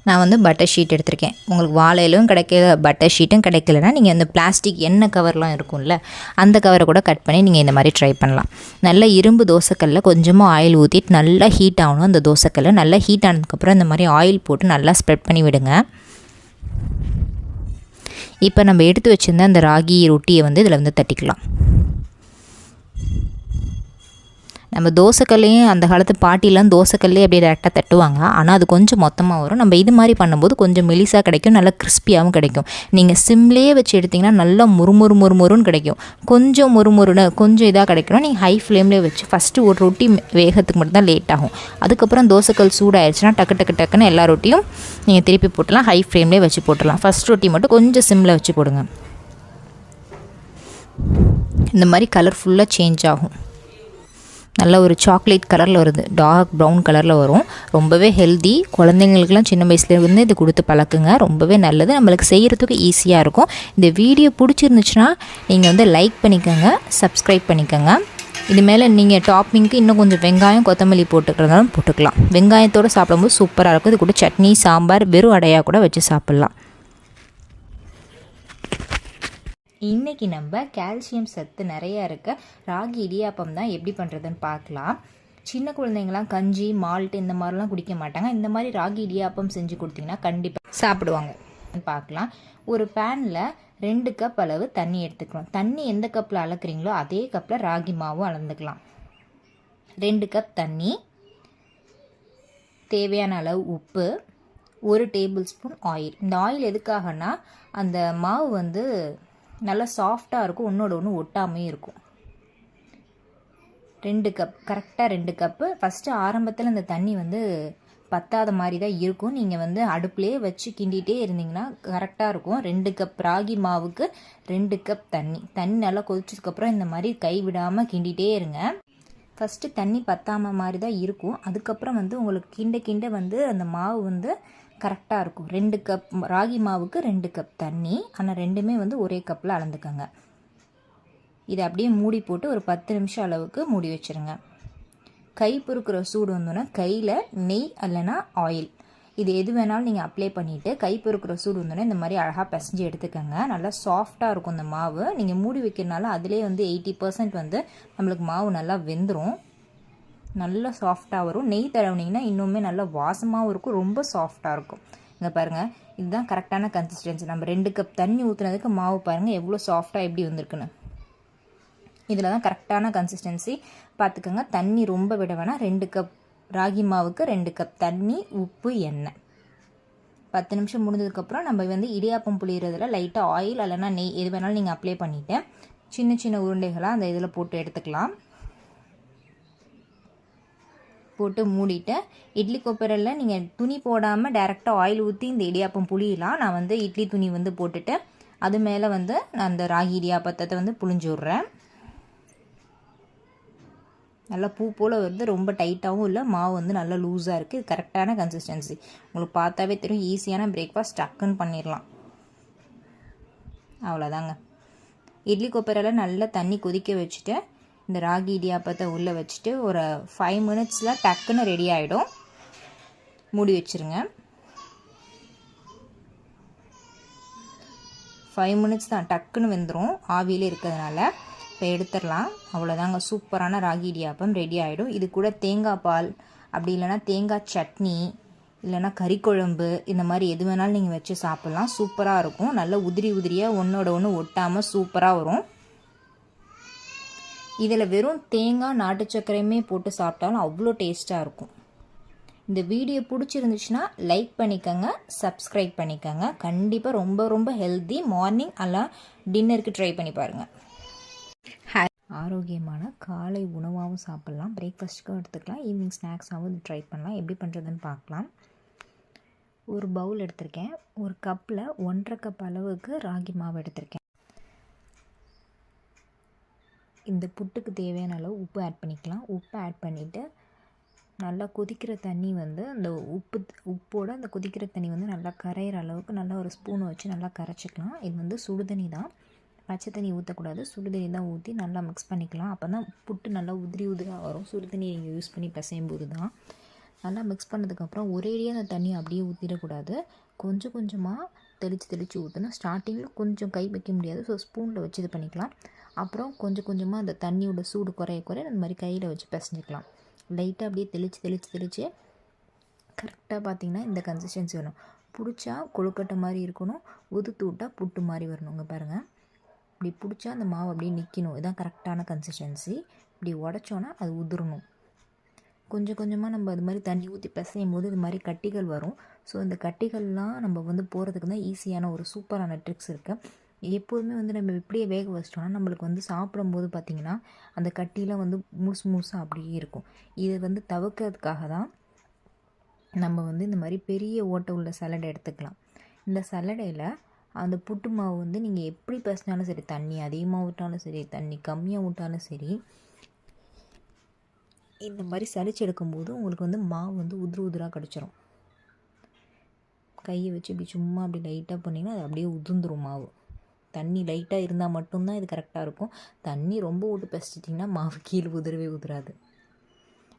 நான் வந்து பட்டர் ஷீட் எடுத்திருக்கேன். உங்களுக்கு வாழை இலையும் கிடைக்கல, பட்டர் ஷீட்டும் கிடைக்கலனா நீங்கள் இந்த பிளாஸ்டிக் எண்ணெய் கவர்லாம் இருக்கும்ல அந்த கவரை கூட கட் பண்ணி நீங்கள் இந்த மாதிரி ட்ரை பண்ணலாம். நல்ல இரும்பு தோசைக்கல்ல கொஞ்சமாக ஆயில் ஊற்றிட்டு நல்லா ஹீட் ஆகணும். அந்த தோசைக்கல்ல நல்லா ஹீட் ஆனதுக்கப்புறம் இந்த மாதிரி ஆயில் போட்டு நல்லா ஸ்ப்ரெட் பண்ணி விடுங்க. இப்போ நம்ம எடுத்து வச்சுருந்த அந்த ராகி ரொட்டியை வந்து இதில் வந்து தட்டிக்கலாம். நம்ம தோசைக்கல்லையும் அந்த காலத்து பாட்டிலாம் தோசைக்கல்லே அப்படியே டேரெக்டாக தட்டுவாங்க. ஆனால் அது கொஞ்சம் மொத்தமாக வரும். நம்ம இது மாதிரி பண்ணும்போது கொஞ்சம் மெலிசாக கிடைக்கும், நல்லா கிறிஸ்பியாகவும் கிடைக்கும். நீங்கள் சிம்லேயே வச்சு எடுத்திங்கன்னா நல்லா முறுமுறுன்னு கிடைக்கும். கொஞ்சம் முறுமுறுன்னு கொஞ்சம் இதாக கிடைக்கணும். நீங்கள் ஹை ஃப்ளேம்லேயே வச்சு ஃபஸ்ட்டு ஒரு ரொட்டி வேகத்துக்கு மட்டும் தான் லேட் ஆகும். அதுக்கப்புறம் தோசைக்கல் சூடாகிடுச்சுன்னா டக்குன்னு எல்லா ரொட்டியும் நீங்கள் திருப்பி போட்டுலாம் ஹை ஃப்ளேம்லேயே வச்சு போட்டுடலாம். ஃபஸ்ட் ரொட்டி மட்டும் கொஞ்சம் சிம்மில் வச்சு போடுங்க. இந்த மாதிரி கலர் ஃபுல்லாக சேஞ்ச் ஆகும். நல்ல ஒரு சாக்லேட் கலரில் வருது, டார்க் ப்ரௌன் கலரில் வரும். ரொம்பவே ஹெல்தி. குழந்தைங்களுக்குலாம் சின்ன வயசுலேருந்து இது கொடுத்து பழக்குங்க. ரொம்பவே நல்லது, நம்மளுக்கு செய்கிறதுக்கு ஈஸியாக இருக்கும். இந்த வீடியோ பிடிச்சிருந்துச்சுன்னா நீங்கள் லைக் பண்ணிக்கோங்க, சப்ஸ்கிரைப் பண்ணிக்கோங்க. இது மேலே நீங்கள் டாப்பிங்க்கு இன்னும் கொஞ்சம் வெங்காயம் கொத்தமல்லி போட்டுக்கிறதாலும் போட்டுக்கலாம். வெங்காயத்தோடு சாப்பிடும்போது சூப்பராக இருக்கும். இது கூட சட்னி சாம்பார் வெறும் அடையாக கூட வச்சு சாப்பிட்லாம். இன்றைக்கி நம்ம கால்சியம் சத்து நிறையா இருக்க ராகி இடியாப்பம் தான் எப்படி பண்ணுறதுன்னு பார்க்கலாம். சின்ன குழந்தைங்களாம் கஞ்சி மால்ட்டு இந்த மாதிரிலாம் குடிக்க மாட்டாங்க. இந்த மாதிரி ராகி இடியாப்பம் செஞ்சு கொடுத்திங்கன்னா கண்டிப்பாக சாப்பிடுவாங்க. பார்க்கலாம். ஒரு பேனில் 2 கப் அளவு தண்ணி எடுத்துக்கலாம். தண்ணி எந்த கப்பில் அளக்குறீங்களோ அதே கப்பில் ராகி மாவும் அளந்துக்கலாம். 2 கப் தண்ணி, தேவையான அளவு உப்பு, 1 டேபிள் ஸ்பூன் ஆயில். இந்த ஆயில் எதுக்காகனா அந்த மாவு நல்லா சாஃப்டாக இருக்கும், ஒன்றோட ஒன்று ஒட்டாமே இருக்கும். 2 கப், கரெக்டாக 2 கப்பு. ஃபஸ்ட்டு ஆரம்பத்தில் இந்த தண்ணி பத்தாத மாதிரி தான் இருக்கும். நீங்கள் அடுப்புலேயே வச்சு கிண்டிகிட்டே இருந்தீங்கன்னா கரெக்டாக இருக்கும். 2 கப் ராகி மாவுக்கு 2 கப் தண்ணி. தண்ணி நல்லா கொதிச்சதுக்கப்புறம் இந்த மாதிரி கை விடாமல் கிண்டிகிட்டே இருங்க. ஃபஸ்ட்டு தண்ணி பத்தாமல் மாதிரி தான் இருக்கும். அதுக்கப்புறம் உங்களுக்கு கிண்ட அந்த மாவு கரெக்டாக இருக்கும். 2 கப் ராகி மாவுக்கு 2 கப் தண்ணி. ஆனால் ரெண்டுமே ஒரே கப்பில் அளந்துக்கோங்க. இதை அப்படியே மூடி போட்டு ஒரு 10 நிமிஷம் அளவுக்கு மூடி வச்சுருங்க. கை பொறுக்கிற சூடு வந்தோன்னா கையில் நெய் இல்லைன்னா ஆயில் இது எது வேணாலும் நீங்கள் அப்ளை பண்ணிவிட்டு கை பொறுக்கிற சூடு வந்தோன்னா இந்த மாதிரி அழகாக பிசைஞ்சு எடுத்துக்கோங்க. நல்லா சாஃப்டாக இருக்கும் இந்த மாவு. நீங்கள் மூடி வைக்கிறனால அதிலே 80% நம்மளுக்கு மாவு நல்லா வெந்துடும். நல்லா சாஃப்டாக வரும். நெய் தடவுனிங்கன்னா இன்னுமே நல்லா வாசமாகவும் இருக்கும், ரொம்ப சாஃப்டாக இருக்கும். இங்கே பாருங்கள், இதுதான் கரெக்டான கன்சிஸ்டன்சி. நம்ம 2 கப் தண்ணி ஊற்றுனதுக்கு மாவு பாருங்கள் எவ்வளோ சாஃப்டாக எப்படி வந்திருக்குன்னு. இதில் தான் கரெக்டான கன்சிஸ்டன்சி பார்த்துக்கோங்க. தண்ணி ரொம்ப விட வேணாம். 2 கப் ராகி மாவுக்கு 2 கப் தண்ணி, உப்பு, எண்ணெய். 10 நிமிஷம் முடிஞ்சதுக்கப்புறம் நம்ம இடியாப்பம் புளியறதுல லைட்டாக ஆயில் இல்லைன்னா நெய் எது வேணாலும் நீங்கள் அப்ளை பண்ணிவிட்டு சின்ன சின்ன உருண்டைகளாக அந்த இதில் போட்டு எடுத்துக்கலாம். போட்டு மூடிட்டு இட்லி கொப்பரையில் நீங்கள் துணி போடாமல் டேரெக்டாக ஆயில் ஊற்றி இந்த இடியாப்பம் புளியலாம். நான் இட்லி துணி போட்டுட்டு அது மேலே நான் அந்த ராகி இடியாப்பத்தை புளிஞ்சு விட்றேன். நல்லா பூ போல் வருது, ரொம்ப டைட்டாகவும் இல்லை, மாவு நல்லா லூஸாக இருக்குது. இது கரெக்டான கன்சிஸ்டன்சி. உங்களுக்கு பார்த்தாவே தெரியும், ஈஸியான பிரேக்ஃபாஸ்ட் டக்குன்னு பண்ணிடலாம். அவ்வளோதாங்க. இட்லி கொப்பரையில் நல்லா தண்ணி கொதிக்க வச்சுட்டு இந்த ராகி இடியாப்பத்தை உள்ளே வச்சுட்டு ஒரு 5 மினிட்ஸில் டக்குன்னு ரெடி ஆகிடும். மூடி வச்சுருங்க. 5 மினிட்ஸ் தான், டக்குன்னு வெந்துடும் ஆவியில் இருக்கிறதுனால. இப்போ எடுத்துடலாம். அவ்வளோதாங்க, சூப்பரான ராகி இடியாப்பம் ரெடி ஆகிடும். இது கூட தேங்காய் பால், அப்படி இல்லைன்னா தேங்காய் சட்னி, இல்லைன்னா கறி குழம்பு, இந்த மாதிரி எது வேணாலும் நீங்கள் வச்சு சாப்பிட்லாம். சூப்பராக இருக்கும். நல்லா உதிரியாக ஒன்றோட ஒன்று ஒட்டாமல் சூப்பராக வரும். இதில் வெறும் தேங்காய் நாட்டு சர்க்கரையுமே போட்டு சாப்பிட்டாலும் அவ்வளோ டேஸ்ட்டாக இருக்கும். இந்த வீடியோ பிடிச்சிருந்துச்சுன்னா லைக் பண்ணிக்கோங்க, சப்ஸ்கிரைப் பண்ணிக்கோங்க. கண்டிப்பாக ரொம்ப ரொம்ப ஹெல்தி. மார்னிங் எல்லாம் டின்னருக்கு ட்ரை பண்ணி பாருங்கள். ஆரோக்கியமான காலை உணவாகவும் சாப்பிட்லாம், பிரேக்ஃபாஸ்ட்டுக்கும் எடுத்துக்கலாம், ஈவினிங் ஸ்நாக்ஸாகவும் ட்ரை பண்ணலாம். எப்படி பண்ணுறதுன்னு பார்க்கலாம். ஒரு பவுல் எடுத்திருக்கேன். ஒரு கப்பில் 1.5 கப் அளவுக்கு ராகி மாவு எடுத்திருக்கேன். இந்த புட்டுக்கு தேவையான அளவு உப்பு ஆட் பண்ணிக்கலாம். உப்பு ஆட் பண்ணிவிட்டு நல்லா கொதிக்கிற தண்ணி அந்த உப்போடு அந்த கொதிக்கிற தண்ணி நல்லா கரையிற அளவுக்கு நல்லா ஒரு ஸ்பூனை வச்சு நல்லா கரைச்சிக்கலாம். இது சுடுதண்ணி தான், பச்சை தண்ணி ஊற்றக்கூடாது, சுடுதண்ணி தான் ஊற்றி நல்லா மிக்ஸ் பண்ணிக்கலாம். அப்போ தான் புட்டு நல்லா உதிரியாக வரும். சுடுதண்ணி நீங்கள் யூஸ் பண்ணி பிசையும்போது தான். நல்லா மிக்ஸ் பண்ணதுக்கப்புறம் ஒரேடியாக அந்த தண்ணி அப்படியே ஊற்றிடக்கூடாது, கொஞ்சம் கொஞ்சமாக தெளித்து ஊற்றணும். ஸ்டார்டிங்கில் கொஞ்சம் கை வைக்க முடியாது, ஸோ ஸ்பூனில் வச்சு இது பண்ணிக்கலாம். அப்புறம் கொஞ்சம் கொஞ்சமாக அந்த தண்ணியோட சூடு குறைய அந்த மாதிரி கையில் வச்சு பிசைஞ்சிக்கலாம். லைட்டாக அப்படியே தெளித்து கரெக்டாக பார்த்திங்கன்னா இந்த கன்சிஸ்டன்சி வரும். பிடிச்சா கொழுக்கட்டை மாதிரி இருக்கணும், உதுத்து விட்டால் புட்டு மாதிரி வரணுங்க. பாருங்கள், இப்படி பிடிச்சா அந்த மாவு அப்படியே நிற்கணும். இதுதான் கரெக்டான கன்சிஸ்டன்சி. இப்படி உடச்சோன்னா அது உதிரணும். கொஞ்சம் கொஞ்சமாக நம்ம அது மாதிரி தண்ணி ஊற்றி பிசையும் போது இது மாதிரி கட்டிகள் வரும். ஸோ இந்த கட்டிகள்லாம் நம்ம வந்து போகிறதுக்கு தான் ஈஸியான ஒரு சூப்பரான ட்ரிக்ஸ் இருக்குது. எப்போதுமே வந்து நம்ம இப்படியே வேக வச்சிட்டோம்னா நம்மளுக்கு வந்து சாப்பிடும்போது பார்த்திங்கன்னா அந்த கட்டிலாம் வந்து முழுசாக அப்படியே இருக்கும். இதை வந்து தவிர்க்கிறதுக்காக தான் நம்ம வந்து இந்த மாதிரி பெரிய ஓட்டை உள்ள சலடை எடுத்துக்கலாம். இந்த சலடையில் அந்த புட்டு மாவு வந்து நீங்கள் எப்படி பிசைஞ்சாலும் சரி, தண்ணி அதிகமாக விட்டாலும் சரி, தண்ணி கம்மியாக விட்டாலும் சரி, இந்த மாதிரி சலிச்சு எடுக்கும்போது உங்களுக்கு வந்து மாவு வந்து உதிராக கிடச்சிரும். கையை வச்சு இப்படி சும்மா அப்படி லைட்டாக பண்ணிங்கன்னா அது அப்படியே உதிர்ந்துடும் மாவு. தண்ணி லைட்டாக இருந்தால் மட்டும்தான் இது கரெக்டாக இருக்கும். தண்ணி ரொம்ப விட்டு பிசைச்சிட்டிங்கன்னா மாவு கீழே உதிராது.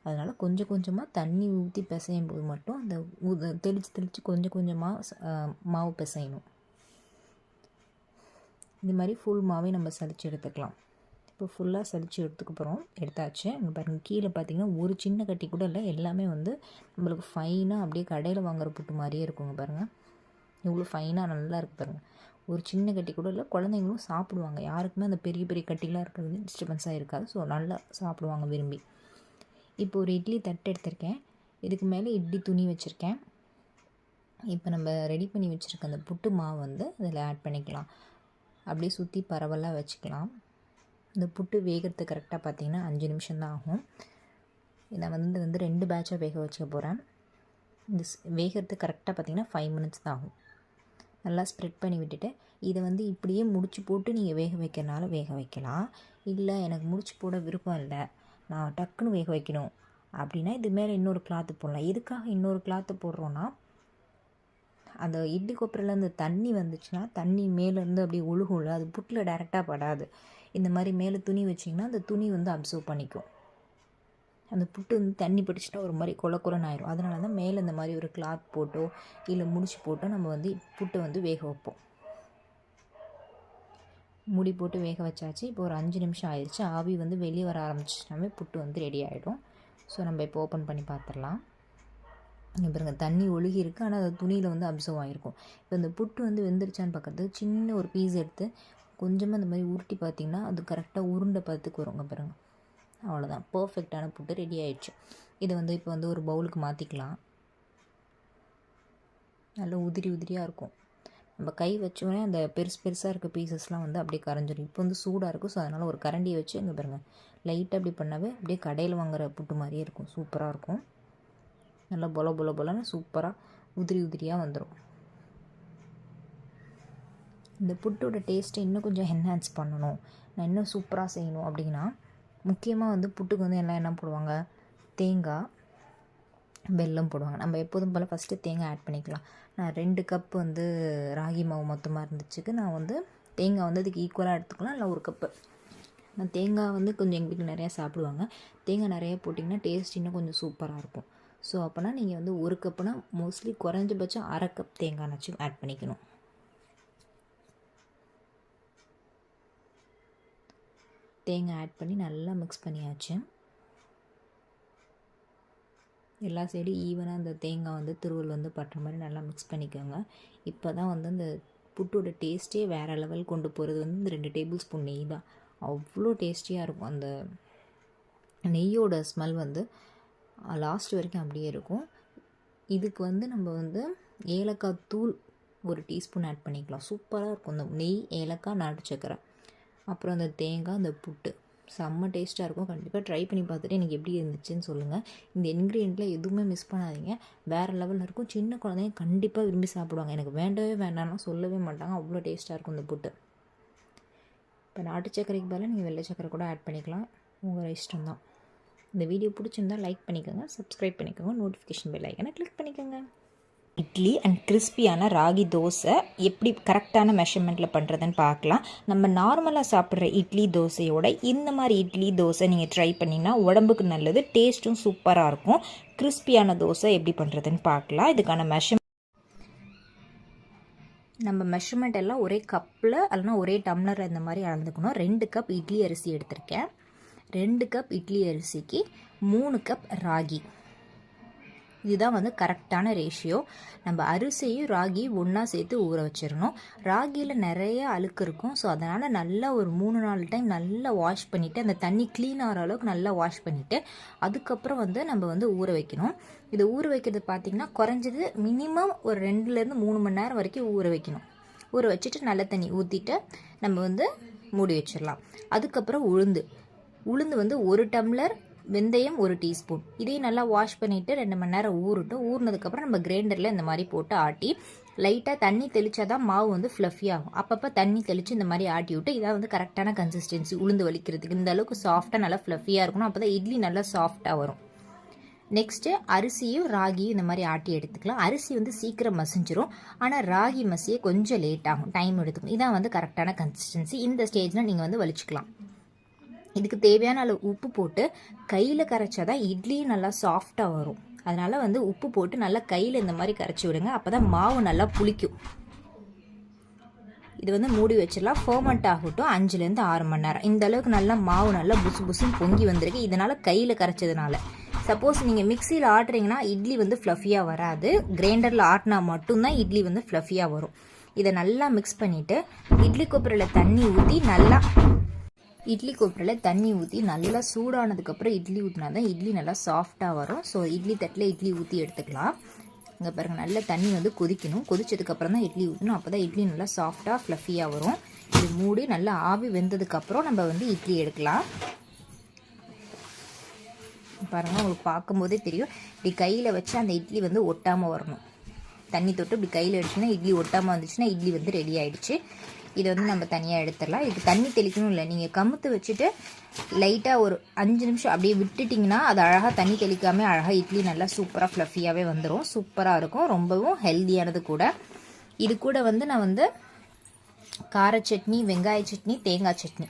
அதனால் கொஞ்சம் கொஞ்சமாக தண்ணி ஊற்றி பிசையும் போது மட்டும் அந்த தெளித்து கொஞ்சம் கொஞ்சமாக மாவு பிசையணும். இது மாதிரி ஃபுல் மாவே நம்ம சலிச்சு எடுத்துக்கலாம். இப்போ ஃபுல்லாக சலிச்சு எடுத்தாச்சு. இங்கே பாருங்கள், கீழே பார்த்திங்கன்னா ஒரு சின்ன கட்டி கூட இல்லை. எல்லாமே வந்து நம்மளுக்கு ஃபைனாக அப்படியே கடையில் வாங்குகிற புட்டு மாதிரியே இருக்குங்க. பாருங்கள் இவ்வளோ ஃபைனாக நல்லா இருக்குது பாருங்கள். ஒரு சின்ன கட்டி கூட இல்லை. குழந்தைங்களும் சாப்பிடுவாங்க. யாருக்குமே அந்த பெரிய பெரிய கட்டிலாம் இருக்கிறது டிஸ்டர்பன்ஸாக இருக்காது. ஸோ நல்லா சாப்பிடுவாங்க விரும்பி. இப்போ ஒரு இட்லி தட்டு எடுத்திருக்கேன். இதுக்கு மேலே இட்லி துணி வச்சுருக்கேன். இப்போ நம்ம ரெடி பண்ணி வச்சுருக்க அந்த புட்டு மாவு வந்து அதில் ஆட் பண்ணிக்கலாம். அப்படியே சுற்றி பரவலாக வச்சுக்கலாம். இந்த புட்டு வேகிறதுக்கு கரெக்டாக பார்த்திங்கன்னா 5 நிமிஷம் தான் ஆகும். நான் வந்து 2 பேட்சாக வேக வச்சுக்க போகிறேன். இந்த வேகிறதுக்கு கரெக்டாக பார்த்திங்கன்னா 5 மினிட்ஸ் தான் ஆகும். நல்லா ஸ்ப்ரெட் பண்ணி விட்டுட்டு இதை வந்து இப்படியே முடிச்சு போட்டு நீங்கள் வேக வைக்கிறனால வேக வைக்கலாம். இல்லை எனக்கு முடிச்சு போட விருப்பம் இல்லை, நான் டக்குன்னு வேக வைக்கணும் அப்படின்னா இது மேலே இன்னொரு கிளாத்து போடலாம். எதுக்காக இன்னொரு கிளாத்து போடுறோன்னா, அந்த இட்லி கொப்பரையிலேருந்து தண்ணி வந்துச்சுன்னா தண்ணி மேலேருந்து அப்படியே ஒழுகும்ல, அது புட்டில் டைரெக்டாக படாது. இந்த மாதிரி மேலே துணி வச்சிங்கன்னா அந்த துணி வந்து அப்சர்வ் பண்ணிக்கும். அந்த புட்டு வந்து தண்ணி பிடிச்சிட்டா ஒரு மாதிரி குலன்னு ஆயிரும். அதனால தான் மேலே இந்த மாதிரி ஒரு கிளாத் போட்டோ இல்லை முடிச்சு போட்டோ நம்ம வந்து புட்டை வந்து வேக வைப்போம். மூடி போட்டு வேக வச்சாச்சு. இப்போ ஒரு 5 நிமிஷம் ஆயிடுச்சு. ஆவி வந்து வெளியே வர ஆரம்பிச்சிட்டாமே புட்டு வந்து ரெடி ஆகிடும். ஸோ நம்ம இப்போ ஓப்பன் பண்ணி பார்த்துடலாம். இங்கே பாருங்க, தண்ணி ஒழுகி இருக்குது, ஆனால் அது துணியில் வந்து அப்சர்வ் ஆகிருக்கும். இப்போ இந்த புட்டு வந்து வெந்துருச்சான்னு பார்க்கறதுக்கு சின்ன ஒரு பீஸ் எடுத்து கொஞ்சமாக இந்த மாதிரி உருட்டி பார்த்திங்கன்னா அது கரெக்டாக உருண்டை பார்த்துக்கு வருங்க. பாருங்க, அவ்வளோதான், பர்ஃபெக்டான புட்டு ரெடி ஆகிடுச்சு. இதை வந்து இப்போ வந்து ஒரு பவுலுக்கு மாற்றிக்கலாம். நல்லா உதிரியாக இருக்கும். நம்ம கை வச்சோடனே அந்த பெருசாக இருக்க பீசஸ்லாம் வந்து அப்படியே கரைஞ்சிடும். இப்போ வந்து சூடாக இருக்கும். ஸோ அதனால் ஒரு கரண்டியை வச்சு இங்கே பாருங்கள், லைட்டாக அப்படி பண்ணாவே அப்படியே கடையில் வாங்குகிற புட்டு மாதிரியே இருக்கும். சூப்பராக இருக்கும். நல்லா பொலன்னு சூப்பராக உதிரியாக வந்துடும். இந்த புட்டோட டேஸ்ட்டை இன்னும் கொஞ்சம் என்ஹான்ஸ் பண்ணணும், நான் இன்னும் சூப்பராக செய்யணும் அப்படின்னா, முக்கியமாக வந்து புட்டுக்கு வந்து எல்லாம் என்ன போடுவாங்க, தேங்காய், வெல்லம் போடுவாங்க. நம்ம எப்போதும் போல் ஃபஸ்ட்டு தேங்காய் ஆட் பண்ணிக்கலாம். நான் 2 கப் வந்து ராகி மாவு மொத்தமாக இருந்துச்சுக்கு நான் வந்து தேங்காய் வந்து அதுக்கு ஈக்குவலாக எடுத்துக்கலாம். இல்லை 1 கப்பு. நான் தேங்காய் வந்து கொஞ்சம் எங்கள் வீட்டில் நிறையா சாப்பிடுவாங்க. தேங்காய் நிறையா போட்டிங்கன்னா டேஸ்ட் இன்னும் கொஞ்சம் சூப்பராக இருக்கும். ஸோ அப்போனா நீங்கள் வந்து 1 கப்புனா மோஸ்ட்லி குறைஞ்சபட்சம் 1/2 கப் தேங்காய்னாச்சும் ஆட் பண்ணிக்கணும். தேங்காய் ஆட் பண்ணி நல்லா மிக்ஸ் பண்ணியாச்சு. எல்லா சைடும் ஈவனாக அந்த தேங்காய் வந்து துருவல் வந்து பட்டுற மாதிரி நல்லா மிக்ஸ் பண்ணிக்கோங்க. இப்போ தான் வந்து அந்த புட்டோட டேஸ்ட்டே வேறு லெவல் கொண்டு போகிறது வந்து இந்த 2 டேபிள் ஸ்பூன் நெய் தான். அவ்வளோ டேஸ்டியாக இருக்கும். அந்த நெய்யோட ஸ்மெல் வந்து லாஸ்ட் வரைக்கும் அப்படியே இருக்கும். இதுக்கு வந்து நம்ம வந்து ஏலக்காய் தூள் 1 டீஸ்பூன் ஆட் பண்ணிக்கலாம். சூப்பராக இருக்கும். இந்த நெய், ஏலக்காய், நாட்டு சக்கரை, அப்புறம் அந்த தேங்காய், அந்த புட்டு செம்ம டேஸ்ட்டாக இருக்கும். கண்டிப்பாக ட்ரை பண்ணி பார்த்துட்டு எனக்கு எப்படி இருந்துச்சுன்னு சொல்லுங்கள். இந்த இன்க்ரீடியண்ட்டில் எதுவுமே மிஸ் பண்ணாதீங்க. வேறு லெவலில் இருக்கும். சின்ன குழந்தைங்க கண்டிப்பாக விரும்பி சாப்பிடுவாங்க. எனக்கு வேண்டவே வேண்டாம்னா சொல்லவே மாட்டாங்க. அவ்வளோ டேஸ்ட்டாக இருக்கும் இந்த புட்டு. இப்போ நாட்டு சக்கரைக்கு பதிலாக நீங்கள் வெள்ளை சக்கரை கூட ஆட் பண்ணிக்கலாம். உங்கள் இஷ்டம் தான். இந்த வீடியோ பிடிச்சிருந்தால் லைக் பண்ணிக்கோங்க, சப்ஸ்கிரைப் பண்ணிக்கோங்க, நோட்டிஃபிகேஷன் பெல் ஐக்கனை கிளிக் பண்ணிக்கோங்க. இட்லி அண்ட் கிறிஸ்பியான ராகி தோசை எப்படி கரெக்டான மெஷர்மெண்ட்டில் பண்ணுறதுன்னு பார்க்கலாம். நம்ம நார்மலாக சாப்பிட்ற இட்லி தோசையோட இந்த மாதிரி இட்லி தோசை நீங்கள் ட்ரை பண்ணிங்கன்னா உடம்புக்கு நல்லது, டேஸ்ட்டும் சூப்பராக இருக்கும். கிறிஸ்பியான தோசை எப்படி பண்ணுறதுன்னு பார்க்கலாம். இதுக்கான நம்ம மெஷர்மெண்ட் எல்லாம் ஒரே கப்பில் இல்லைனா ஒரே டம்ளர் இந்த மாதிரி அளந்துக்கணும். 2 கப் இட்லி அரிசி எடுத்திருக்கேன். 2 கப் இட்லி அரிசிக்கு 3 கப் ராகி. இதுதான் வந்து கரெக்டான ரேஷியோ. நம்ம அரிசியும் ராகியும் ஒன்றா சேர்த்து ஊற வச்சிடணும். ராகியில் நிறைய அழுக்கு இருக்கும். ஸோ அதனால் நல்லா ஒரு 3-4 டைம் நல்லா வாஷ் பண்ணிவிட்டு அந்த தண்ணி க்ளீன் ஆகிற அளவுக்கு நல்லா வாஷ் பண்ணிவிட்டு அதுக்கப்புறம் வந்து நம்ம வந்து ஊற வைக்கணும். இது ஊற வைக்கிறது பார்த்திங்கன்னா குறைஞ்சது மினிமம் ஒரு 2-3 மணி நேரம் வரைக்கும் ஊற வைக்கணும். ஊற வச்சுட்டு நல்ல தண்ணி ஊற்றிட்டு நம்ம வந்து மூடி வச்சிடலாம். அதுக்கப்புறம் உளுந்து வந்து 1 டம்ளர், வெந்தயம் 1 டீஸ்பூன், இதையும் நல்லா வாஷ் பண்ணிவிட்டு 2 மணி நேரம் ஊறினதுக்கப்புறம் நம்ம கிரைண்டரில் இந்த மாதிரி போட்டு ஆட்டி லைட்டாக தண்ணி தெளித்தாதான் மாவு வந்து ஃப்ளஃபி ஆகும். அப்பப்போ தண்ணி தெளித்து இந்த மாதிரி ஆட்டி விட்டு இதான் வந்து கரெக்டான கன்சிஸ்டன்சி உளுந்து வலிக்கிறதுக்கு. இந்த அளவுக்கு சாஃப்டாக நல்லா ஃப்ளஃபியாக இருக்கணும். அப்போ தான் இட்லி நல்லா சாஃப்டாக வரும். நெக்ஸ்ட்டு அரிசியும் ராகியும் இந்த மாதிரி ஆட்டி எடுத்துக்கலாம். அரிசி வந்து சீக்கிரம் மசிஞ்சிரும், ஆனால் ராகி மசிய கொஞ்சம் லேட் ஆகும், டைம் எடுத்துக்கும். இதான் வந்து கரெக்டான கன்சிஸ்டன்சி. இந்த ஸ்டேஜில் நீங்கள் வந்து வலிச்சுக்கலாம். இதுக்கு தேவையான அளவு உப்பு போட்டு கையில் கரைச்சாதான் இட்லியும் நல்லா சாஃப்டாக வரும். அதனால் வந்து உப்பு போட்டு நல்லா கையில் இந்த மாதிரி கரைச்சி விடுங்க. அப்போ தான் மாவு நல்லா புளிக்கும். இது வந்து மூடி வச்சிடலாம். ஃபர்மெண்ட் ஆகட்டும் 5-6 மணி நேரம். இந்த அளவுக்கு நல்லா மாவு நல்லா புசு புசுன்னு பொங்கி வந்திருக்கு. இதனால் கையில் கரைச்சதுனால. சப்போஸ் நீங்கள் மிக்சியில் ஆட்டுறீங்கன்னா இட்லி வந்து ஃப்ளஃபியாக வராது. கிரைண்டரில் ஆட்டினா மட்டும்தான் இட்லி வந்து ஃப்ளஃபியாக வரும். இதை நல்லா மிக்ஸ் பண்ணிவிட்டு இட்லி கொப்பரையில் தண்ணி ஊற்றி நல்லா சூடானதுக்கப்புறம் இட்லி ஊற்றினா தான் இட்லி நல்லா சாஃப்டாக வரும். ஸோ இட்லி தட்டில் இட்லி ஊற்றி எடுத்துக்கலாம். இங்கே பாருங்கள், நல்ல தண்ணி வந்து கொதிக்கணும். கொதிச்சதுக்கப்புறம் தான் இட்லி ஊற்றணும். அப்போ தான் இட்லி நல்லா சாஃப்டாக ஃப்ளஃபியாக வரும். இது மூடி நல்லா ஆவி வெந்ததுக்கப்புறம் நம்ம வந்து இட்லி எடுக்கலாம். பாருங்கள், உங்களுக்கு பார்க்கும்போதே தெரியும். இப்படி கையில் வச்சு அந்த இட்லி வந்து ஒட்டாமல் வரணும். தண்ணி தொட்டு இப்படி கையில் எடுத்துன்னா இட்லி ஒட்டாமல் வந்துச்சுன்னா இட்லி வந்து ரெடி ஆகிடுச்சு. இதை வந்து நம்ம தனியாக எடுத்துடலாம். இதுக்கு தண்ணி தெளிக்கணும் இல்லை, நீங்கள் கமுத்து வச்சுட்டு லைட்டாக ஒரு 5 நிமிஷம் அப்படியே விட்டுட்டிங்கன்னா அது அழகாக தண்ணி தெளிக்காமல் அழகாக இட்லி நல்லா சூப்பராக ஃப்ளஃபியாகவே வந்துடும். சூப்பராக இருக்கும், ரொம்பவும் ஹெல்த்தியானது கூட. இது கூட வந்து நான் வந்து கார சட்னி, வெங்காய சட்னி, தேங்காய் சட்னி,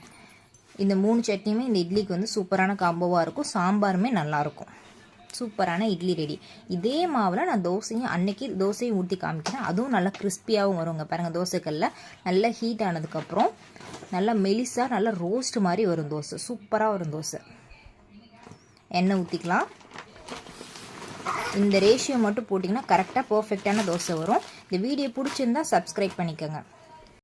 இந்த 3 சட்னியுமே இந்த இட்லிக்கு வந்து சூப்பரான காம்போவாக இருக்கும். சாம்பாருமே நல்லாயிருக்கும். சூப்பரான இட்லி ரெடி. இதே மாவில் நான் அன்னைக்கு தோசையும் ஊற்றி காமிக்கிறேன். அதுவும் நல்லா கிறிஸ்பியாகவும் வருங்க. பாருங்கள், தோசைக்கல்ல நல்லா ஹீட் ஆனதுக்கப்புறம் நல்லா மெலிசாக நல்லா ரோஸ்ட் மாதிரி வரும் தோசை. சூப்பராக வரும் தோசை. எண்ணெய் ஊற்றிக்கலாம். இந்த ரேஷியோ மட்டும் போட்டிங்கன்னா கரெக்டாக பர்ஃபெக்டான தோசை வரும். இந்த வீடியோ பிடிச்சிருந்தா சப்ஸ்கிரைப் பண்ணிக்கோங்க.